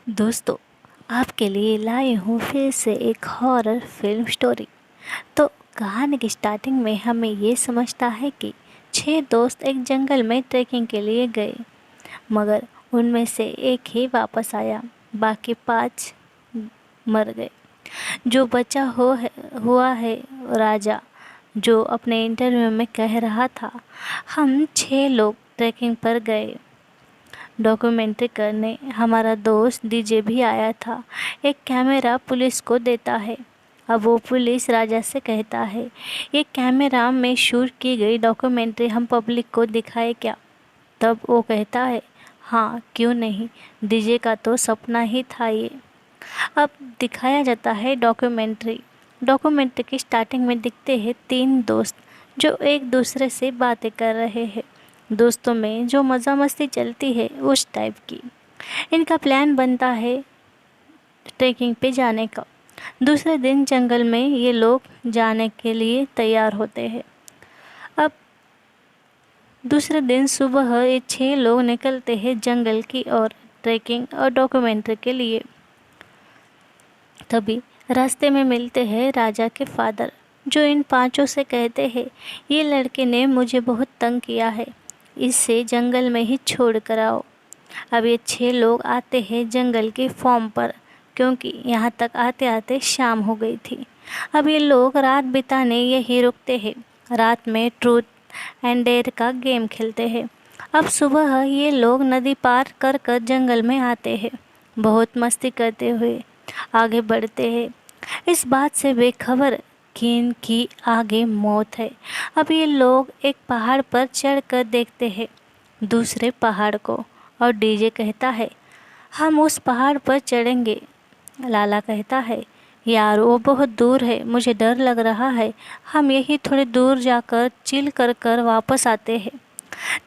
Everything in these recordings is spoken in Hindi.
दोस्तों, आपके लिए लाए हूँ फिर से एक हॉरर फिल्म स्टोरी। तो कहानी की स्टार्टिंग में हमें ये समझता है कि 6 दोस्त एक जंगल में ट्रैकिंग के लिए गए, मगर उनमें से एक ही वापस आया, बाकी 5 मर गए। जो बचा हुआ है राजा, जो अपने इंटरव्यू में कह रहा था, हम 6 लोग ट्रैकिंग पर गए डॉक्यूमेंट्री करने। हमारा दोस्त डीजे भी आया था। एक कैमरा पुलिस को देता है। अब वो पुलिस राजा से कहता है, ये कैमरा में शूट की गई डॉक्यूमेंट्री हम पब्लिक को दिखाए क्या? तब वो कहता है, हाँ क्यों नहीं, डीजे का तो सपना ही था ये। अब दिखाया जाता है डॉक्यूमेंट्री। डॉक्यूमेंट्री की स्टार्टिंग में दिखते हैं 3 दोस्त जो एक दूसरे से बातें कर रहे हैं। दोस्तों में जो मज़ा मस्ती चलती है उस टाइप की। इनका प्लान बनता है ट्रैकिंग पे जाने का। दूसरे दिन जंगल में ये लोग जाने के लिए तैयार होते हैं। अब दूसरे दिन सुबह ये 6 लोग निकलते हैं जंगल की ओर ट्रैकिंग और डॉक्यूमेंट्री के लिए। तभी रास्ते में मिलते हैं राजा के फादर, जो इन 5 से कहते हैं, ये लड़के ने मुझे बहुत तंग किया है, इससे जंगल में ही छोड़ कर आओ। अब ये 6 लोग आते हैं जंगल के फॉर्म पर, क्योंकि यहाँ तक आते आते शाम हो गई थी। अब ये लोग रात बिताने यही रुकते हैं। रात में ट्रूथ एंड डेयर का गेम खेलते हैं। अब सुबह ये लोग नदी पार कर कर जंगल में आते हैं। बहुत मस्ती करते हुए आगे बढ़ते हैं, इस बात से बेखबर कि इनकी आगे मौत है। अब ये लोग एक पहाड़ पर चढ़कर देखते हैं दूसरे पहाड़ को, और डीजे कहता है, हम उस पहाड़ पर चढ़ेंगे। लाला कहता है, यार वो बहुत दूर है, मुझे डर लग रहा है, हम यही थोड़ी दूर जाकर चिल कर कर वापस आते हैं।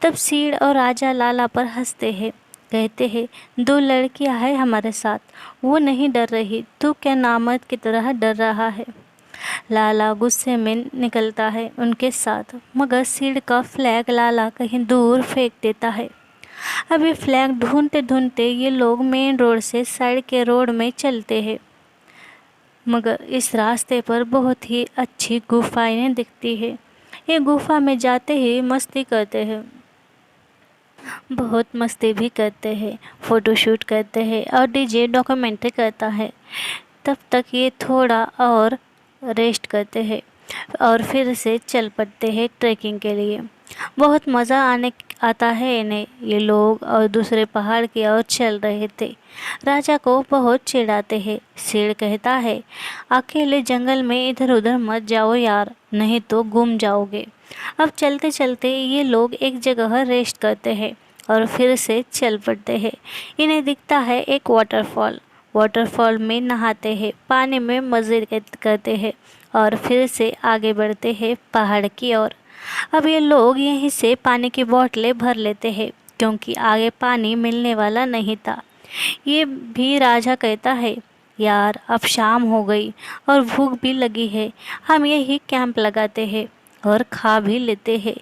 तब सीड और राजा लाला पर हंसते हैं, कहते हैं, 2 लड़कियां हैं हमारे साथ, वो नहीं डर रही, तू क्या नामर्द की तरह डर रहा है। लाला गुस्से में निकलता है उनके साथ, मगर सीड का फ्लैग लाला कहीं दूर फेंक देता है। अब ये फ्लैग ढूंढते ढूंढते ये लोग मेन रोड से साइड के रोड में चलते हैं, मगर इस रास्ते पर बहुत ही अच्छी गुफाएं दिखती है। ये गुफा में जाते ही मस्ती करते हैं, बहुत मस्ती भी करते हैं, फ़ोटोशूट करते हैं और डीजे डॉक्यूमेंट्री करता है। तब तक ये थोड़ा और रेस्ट करते हैं और फिर से चल पड़ते हैं ट्रैकिंग के लिए। बहुत मज़ा आता है इन्हें। ये लोग और दूसरे पहाड़ की ओर चल रहे थे। राजा को बहुत चिढ़ाते हैं। शेर कहता है, अकेले जंगल में इधर उधर मत जाओ यार, नहीं तो गुम जाओगे। अब चलते चलते ये लोग एक जगह रेस्ट करते हैं और फिर से चल पड़ते हैं। इन्हें दिखता है एक वाटरफॉल। वाटरफॉल में नहाते हैं, पानी में मज़े करते हैं और फिर से आगे बढ़ते हैं पहाड़ की ओर। अब ये लोग यहीं से पानी की बोतलें भर लेते हैं, क्योंकि आगे पानी मिलने वाला नहीं था। ये भी राजा कहता है, यार अब शाम हो गई और भूख भी लगी है, हम यही कैंप लगाते हैं और खा भी लेते हैं।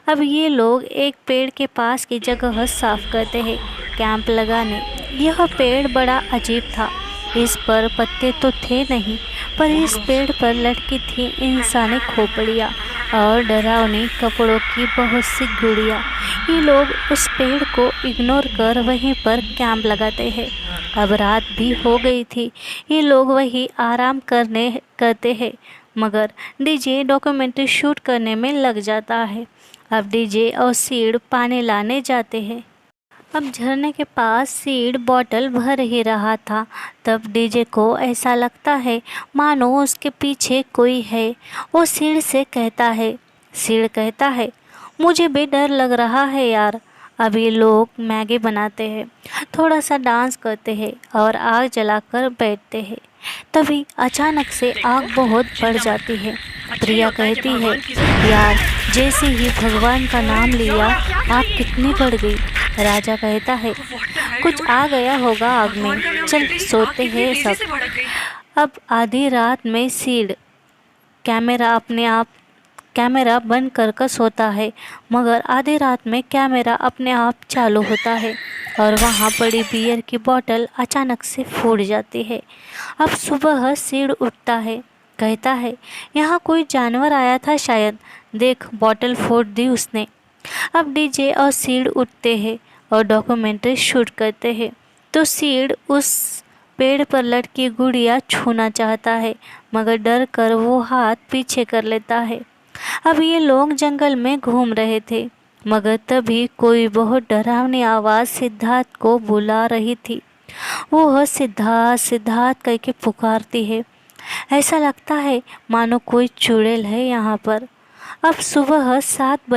अब ये लोग एक पेड़ के पास की जगह साफ करते हैं कैंप लगाने। यह पेड़ बड़ा अजीब था। इस पर पत्ते तो थे नहीं, पर इस पेड़ पर लटकी थी इंसानी खोपड़ियाँ और डरावनी कपड़ों की बहुत सी गुड़ियाँ। ये लोग उस पेड़ को इग्नोर कर वहीं पर कैंप लगाते हैं। अब रात भी हो गई थी। ये लोग वही आराम करते हैं, मगर डीजे डॉक्यूमेंट्री शूट करने में लग जाता है। अब डीजे और सीड पानी लाने जाते हैं। अब झरने के पास सीड बॉटल भर ही रहा था। तब डीजे को ऐसा लगता है मानो उसके पीछे कोई है। वो सीड कहता है, मुझे भी डर लग रहा है यार। अब ये लोग मैगी बनाते हैं, थोड़ा सा डांस करते हैं और आग जलाकर बैठते हैं। तभी अचानक से आग बहुत बढ़ जाती है। प्रिया कहती है, यार जैसे ही भगवान का नाम लिया आग कितनी बढ़ गई। राजा कहता है, कुछ आ गया होगा आग में, चल सोते हैं सब। अब आधी रात में सीड कैमरा बंद कर सोता है, मगर आधी रात में कैमरा अपने आप चालू होता है और वहाँ पड़ी बियर की बोतल अचानक से फूट जाती है। अब सुबह सीड उठता है, कहता है यहाँ कोई जानवर आया था शायद, देख बोतल फोड़ दी उसने। अब डीजे और सीड उठते हैं और डॉक्यूमेंट्री शूट करते हैं। तो सीड उस पेड़ पर लटकी गुड़िया छूना चाहता है, मगर डर कर वो हाथ पीछे कर लेता है। अब ये लोग जंगल में घूम रहे थे, मगर तभी कोई बहुत डरावनी आवाज़ सिद्धार्थ को बुला रही थी। वो सिद्धार्थ सिद्धार्थ करके पुकारती है। ऐसा लगता है मानो कोई चुड़ैल है यहाँ पर। अब सुबह 7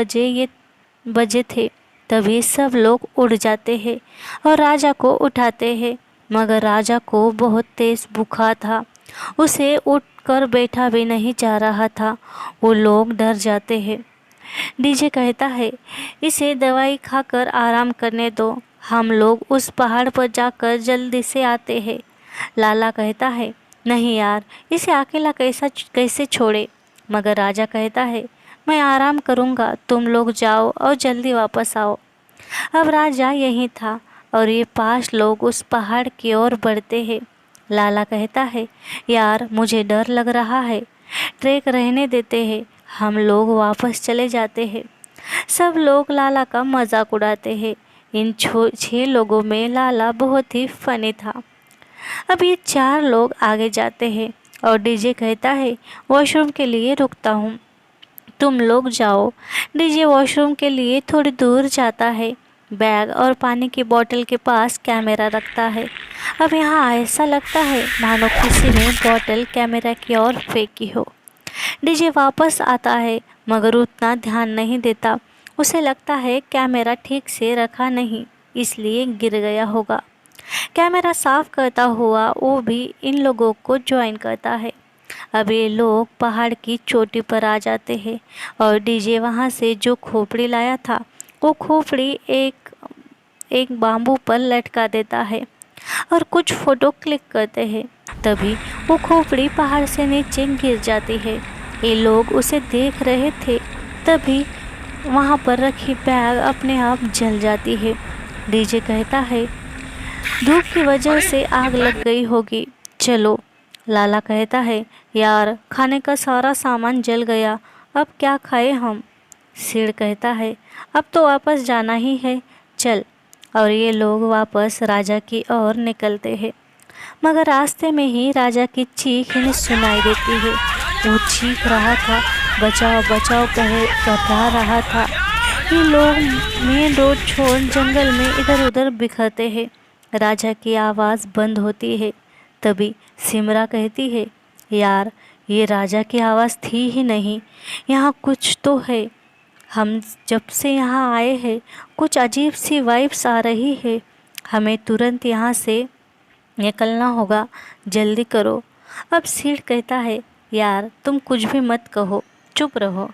बजे थे। तभी सब लोग उड़ जाते हैं और राजा को उठाते हैं, मगर राजा को बहुत तेज बुखार था, उसे उठकर बैठा भी नहीं जा रहा था। वो लोग डर जाते हैं। डीजे कहता है इसे दवाई खाकर आराम करने दो, हम लोग उस पहाड़ पर जाकर जल्दी से आते हैं। लाला कहता है नहीं यार, इसे अकेला कैसे छोड़े। मगर राजा कहता है मैं आराम करूँगा, तुम लोग जाओ और जल्दी वापस आओ। अब राजा यहीं था और ये 5 लोग उस पहाड़ की ओर बढ़ते हैं। लाला कहता है यार मुझे डर लग रहा है, ट्रैक रहने देते हैं, हम लोग वापस चले जाते हैं। सब लोग लाला का मजाक उड़ाते हैं। इन 6 लोगों में लाला बहुत ही फनी था। अब ये 4 लोग आगे जाते हैं और डीजे कहता है वॉशरूम के लिए रुकता हूँ, तुम लोग जाओ। डीजे वॉशरूम के लिए थोड़ी दूर जाता है, बैग और पानी की बोतल के पास कैमरा रखता है। अब यहाँ ऐसा लगता है मानो किसी ने बोतल कैमरा की ओर फेंकी हो। डीजे वापस आता है, मगर उतना ध्यान नहीं देता। उसे लगता है कैमरा ठीक से रखा नहीं, इसलिए गिर गया होगा। कैमरा साफ करता हुआ वो भी इन लोगों को ज्वाइन करता है। अब ये लोग पहाड़ की चोटी पर आ जाते हैं और डीजे वहाँ से जो खोपड़ी लाया था वो खोपड़ी एक बाम्बू पर लटका देता है और कुछ फ़ोटो क्लिक करते हैं। तभी वो खोपड़ी पहाड़ से नीचे गिर जाती है। ये लोग उसे देख रहे थे। तभी वहाँ पर रखी बैग अपने आप जल जाती है। डीजे कहता है धूप की वजह से आग लग गई होगी, चलो। लाला कहता है यार खाने का सारा सामान जल गया, अब क्या खाए हम। सिड़ कहता है अब तो वापस जाना ही है, चल। और ये लोग वापस राजा की ओर निकलते हैं, मगर रास्ते में ही राजा की चीख इन्हें सुनाई देती है। वो चीख रहा था, बचाओ बचाओ कह रहा था। ये लोग मेन रोड छोड़ जंगल में इधर उधर बिखरते हैं। राजा की आवाज़ बंद होती है। तभी सिमरा कहती है यार ये राजा की आवाज़ थी ही नहीं, यहाँ कुछ तो है। हम जब से यहाँ आए हैं कुछ अजीब सी वाइब्स आ रही है, हमें तुरंत यहाँ से निकलना होगा, जल्दी करो। अब सीड कहता है यार तुम कुछ भी मत कहो, चुप रहो,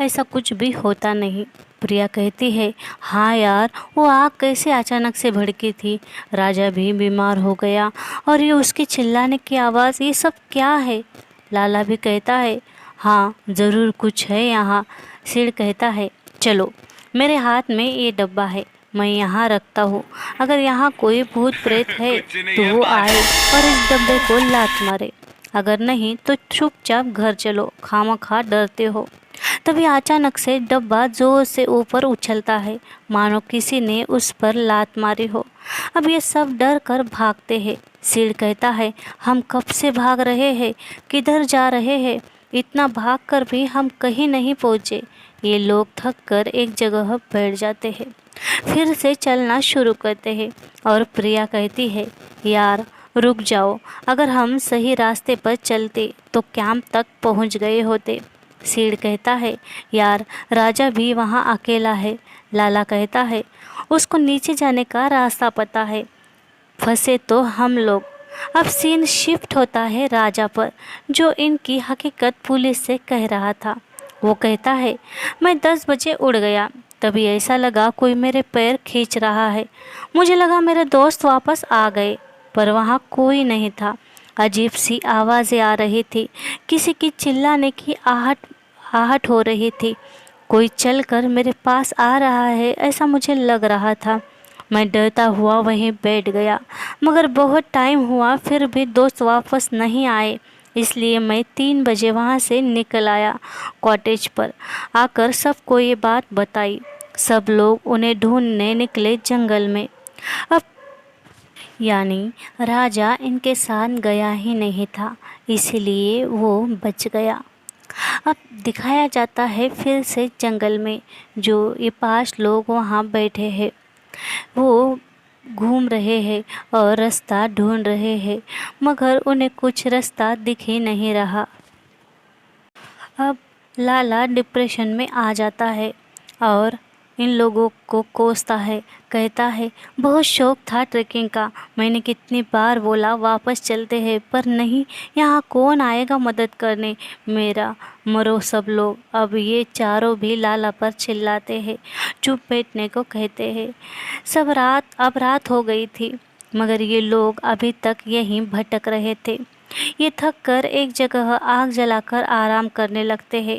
ऐसा कुछ भी होता नहीं। प्रिया कहती है हाँ यार वो आग कैसे अचानक से भड़की थी, राजा भी बीमार हो गया और ये उसकी चिल्लाने की आवाज़, ये सब क्या है। लाला भी कहता है हाँ ज़रूर कुछ है यहाँ। सिड़ कहता है चलो मेरे हाथ में ये डब्बा है, मैं यहाँ रखता हूँ, अगर यहाँ कोई भूत प्रेत है तो वो आए और इस डब्बे को लात मारे, अगर नहीं तो चुपचाप घर चलो, खामखा डरते हो। तभी अचानक से डब्बा जोर से ऊपर उछलता है, मानो किसी ने उस पर लात मारी हो। अब ये सब डर कर भागते हैं। सिड़ कहता है हम कब से भाग रहे हैं, किधर जा रहे हैं, इतना भाग कर भी हम कहीं नहीं पहुँचे। ये लोग थक कर एक जगह बैठ जाते हैं, फिर से चलना शुरू करते हैं और प्रिया कहती है यार रुक जाओ, अगर हम सही रास्ते पर चलते तो कैंप तक पहुंच गए होते। सीड़ कहता है यार राजा भी वहाँ अकेला है। लाला कहता है उसको नीचे जाने का रास्ता पता है, फंसे तो हम लोग। अब सीन शिफ्ट होता है राजा पर, जो इनकी हकीकत पुलिस से कह रहा था। वो कहता है मैं 10 बजे उड़ गया, तभी ऐसा लगा कोई मेरे पैर खींच रहा है, मुझे लगा मेरे दोस्त वापस आ गए, पर वहाँ कोई नहीं था। अजीब सी आवाज़ें आ रही थी, किसी की चिल्लाने की आहट हो रही थी। कोई चलकर मेरे पास आ रहा है ऐसा मुझे लग रहा था। मैं डरता हुआ वहीं बैठ गया, मगर बहुत टाइम हुआ फिर भी दोस्त वापस नहीं आए, इसलिए मैं 3 बजे वहाँ से निकल आया। कॉटेज पर आकर सबको ये बात बताई। सब लोग उन्हें ढूंढने निकले जंगल में। अब यानी राजा इनके साथ गया ही नहीं था, इसलिए वो बच गया। अब दिखाया जाता है फिर से जंगल में जो ये 5 लोग वहाँ बैठे हैं, वो घूम रहे हैं और रास्ता ढूंढ रहे हैं, मगर उन्हें कुछ रास्ता दिख ही नहीं रहा। अब लाला डिप्रेशन में आ जाता है और इन लोगों को कोसता है, कहता है बहुत शौक था ट्रैकिंग का, मैंने कितनी बार बोला वापस चलते हैं पर नहीं, यहाँ कौन आएगा मदद करने, मेरा मरो सब लोग। अब ये चारों भी लाला पर चिल्लाते हैं, चुप बैठने को कहते हैं। अब रात हो गई थी, मगर ये लोग अभी तक यहीं भटक रहे थे। ये थक कर एक जगह आग जलाकर आराम करने लगते हैं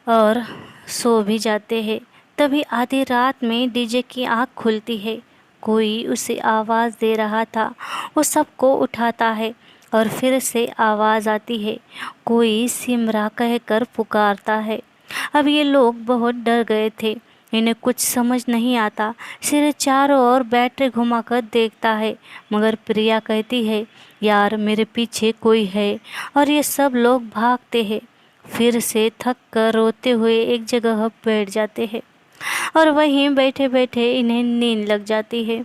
और सो भी जाते हैं। तभी आधी रात में डीजे की आँख खुलती है। कोई उसे आवाज़ दे रहा था। वो सबको उठाता है और फिर से आवाज़ आती है। कोई सिमरा कहकर पुकारता है। अब ये लोग बहुत डर गए थे। इन्हें कुछ समझ नहीं आता। सिर चारों ओर बैटरी घुमाकर देखता है, मगर प्रिया कहती है यार मेरे पीछे कोई है, और ये सब लोग भागते हैं। फिर से थक कर रोते हुए एक जगह बैठ जाते हैं और वहीं बैठे बैठे इन्हें नींद लग जाती है।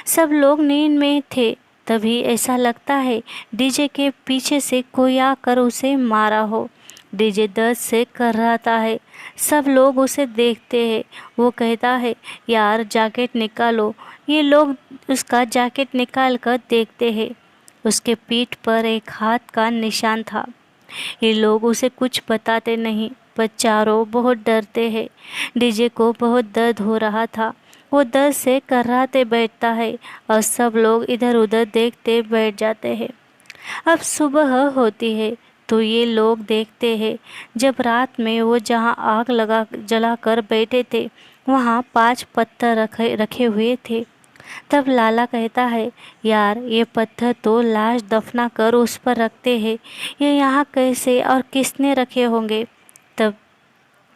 सब लोग नींद में थे। तभी ऐसा लगता है डीजे के पीछे से कोई आकर उसे मारा हो। डीजे दर्द से कराहता है। सब लोग उसे देखते हैं। वो कहता है यार जैकेट निकालो। ये लोग उसका जैकेट निकाल कर देखते हैं। उसके पीठ पर एक हाथ का निशान था। ये लोग उसे कुछ बताते नहीं, पर चारों बहुत डरते हैं। डीजे को बहुत दर्द हो रहा था। वो दर्द से कराहते बैठता है और सब लोग इधर उधर देखते बैठ जाते हैं। अब सुबह होती है तो ये लोग देखते हैं जब रात में वो जहाँ आग लगा जला कर बैठे थे वहाँ 5 पत्थर रखे हुए थे। तब लाला कहता है यार ये पत्थर तो लाश दफना कर उस पर रखते हैं, ये यहाँ कैसे और किसने रखे होंगे। तब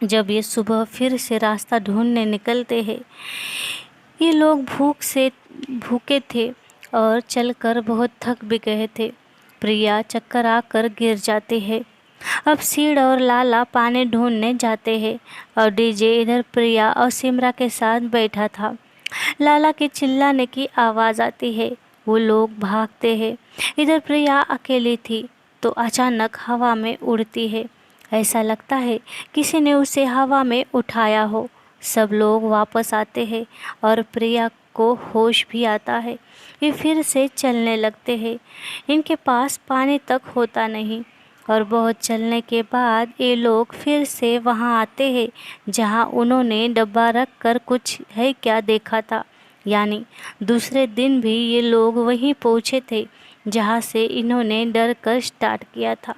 जब ये सुबह फिर से रास्ता ढूंढने निकलते हैं, ये लोग भूखे थे और चलकर बहुत थक भी गए थे। प्रिया चक्कर आकर गिर जाते हैं। अब सीड और लाला पानी ढूंढने जाते हैं और डीजे इधर प्रिया और सिमरा के साथ बैठा था। लाला के चिल्लाने की आवाज़ आती है। वो लोग भागते हैं। इधर प्रिया अकेली थी तो अचानक हवा में उड़ती है। ऐसा लगता है किसी ने उसे हवा में उठाया हो। सब लोग वापस आते हैं और प्रिया को होश भी आता है। ये फिर से चलने लगते हैं। इनके पास पानी तक होता नहीं और बहुत चलने के बाद ये लोग फिर से वहाँ आते हैं जहाँ उन्होंने डब्बा रख कर कुछ है क्या देखा था। यानी दूसरे दिन भी ये लोग वहीं पहुँचे थे जहाँ से इन्होंने डर कर स्टार्ट किया था।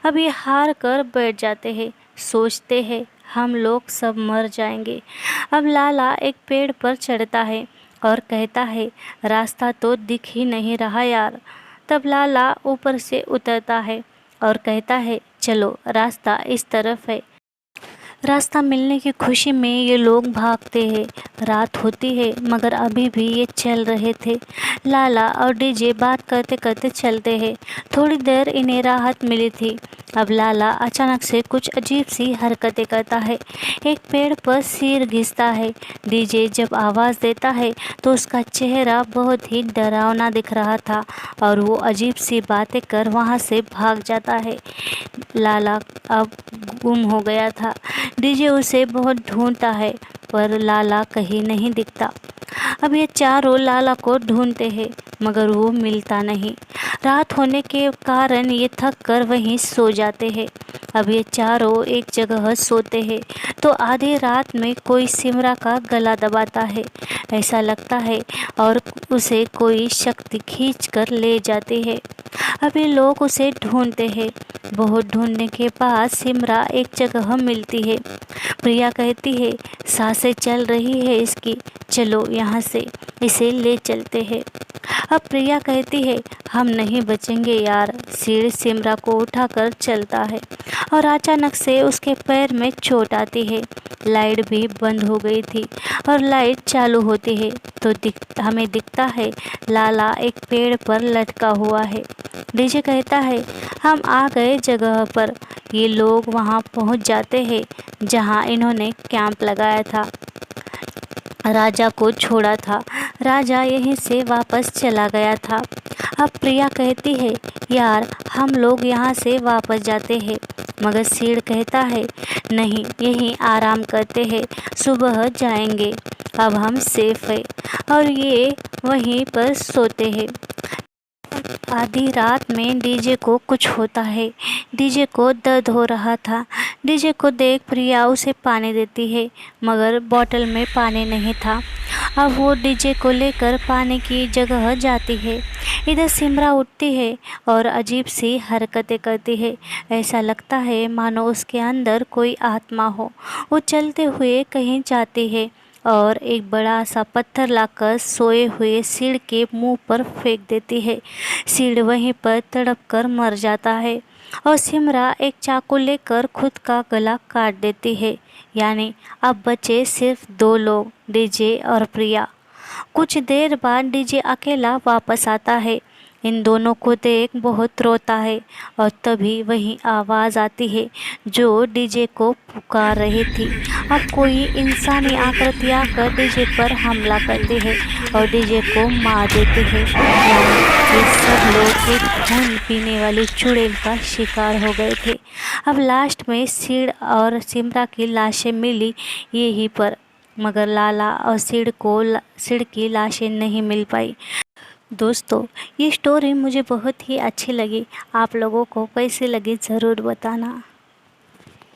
अब ये हार कर बैठ जाते हैं, सोचते हैं हम लोग सब मर जाएंगे। अब लाला एक पेड़ पर चढ़ता है और कहता है रास्ता तो दिख ही नहीं रहा यार। तब लाला ऊपर से उतरता है और कहता है चलो रास्ता इस तरफ है। रास्ता मिलने की खुशी में ये लोग भागते हैं। रात होती है मगर अभी भी ये चल रहे थे। लाला और डीजे बात करते करते चलते हैं। थोड़ी देर इन्हें राहत मिली थी। अब लाला अचानक से कुछ अजीब सी हरकतें करता है। एक पेड़ पर सिर घिसता है। डीजे जब आवाज़ देता है तो उसका चेहरा बहुत ही डरावना दिख रहा था और वो अजीब सी बातें कर वहाँ से भाग जाता है। लाला अब गुम हो गया था। डीजे उसे बहुत ढूंढता है पर लाला कहीं नहीं दिखता। अब ये चारों लाला को ढूंढते हैं मगर वो मिलता नहीं। रात होने के कारण ये थक कर वहीं सो जाते हैं। अब ये चारों एक जगह सोते हैं तो आधी रात में कोई सिमरा का गला दबाता है, ऐसा लगता है, और उसे कोई शक्ति खींच कर ले जाती है। अभी लोग उसे ढूंढते हैं। बहुत ढूंढने के बाद सिमरा एक जगह मिलती है। प्रिया कहती है, सांसें चल रही है इसकी, चलो यहाँ से इसे ले चलते हैं। अब प्रिया कहती है, हम नहीं बचेंगे यार। सीढ़ी सिमरा को उठाकर चलता है और अचानक से उसके पैर में चोट आती है। लाइट भी बंद हो गई थी और लाइट चालू होती है तो हमें दिखता है लाला एक पेड़ पर लटका हुआ है। डीजे कहता है, हम आ गए जगह पर। ये लोग वहाँ पहुँच जाते हैं जहाँ इन्होंने कैंप लगाया था, राजा को छोड़ा था। राजा यहीं से वापस चला गया था। अब प्रिया कहती है, यार हम लोग यहाँ से वापस जाते हैं। मगर सीढ़ कहता है, नहीं, यहीं आराम करते हैं, सुबह जाएंगे, अब हम सेफ है। और ये वहीं पर सोते हैं। आधी रात में डीजे को कुछ होता है। डीजे को दर्द हो रहा था। डीजे को देख प्रिया उसे पानी देती है, मगर बोतल में पानी नहीं था। अब वो डीजे को लेकर पानी की जगह जाती है। इधर सिमरा उठती है और अजीब सी हरकतें करती है। ऐसा लगता है मानो उसके अंदर कोई आत्मा हो। वो चलते हुए कहीं जाती है और एक बड़ा सा पत्थर लाकर सोए हुए सीढ़ के मुंह पर फेंक देती है। सीढ़ वहीं पर तड़प कर मर जाता है और सिमरा एक चाकू लेकर खुद का गला काट देती है। यानी अब बचे सिर्फ दो लोग, डीजे और प्रिया। कुछ देर बाद डीजे अकेला वापस आता है। इन दोनों को देख बहुत रोता है और तभी वही आवाज़ आती है जो डीजे को पुकार रही थी। अब कोई इंसानी आकृति आकर डीजे पर हमला करती है और डीजे को मार देती है। यानी ये सब लोग एक खून पीने वाली चुड़ैल का शिकार हो गए थे। अब लास्ट में सीढ़ और सिमरा की लाशें मिली यहीं पर, मगर लाला और सीढ़ की लाशें नहीं मिल पाई। दोस्तों, ये स्टोरी मुझे बहुत ही अच्छी लगी। आप लोगों को कैसी लगी ज़रूर बताना।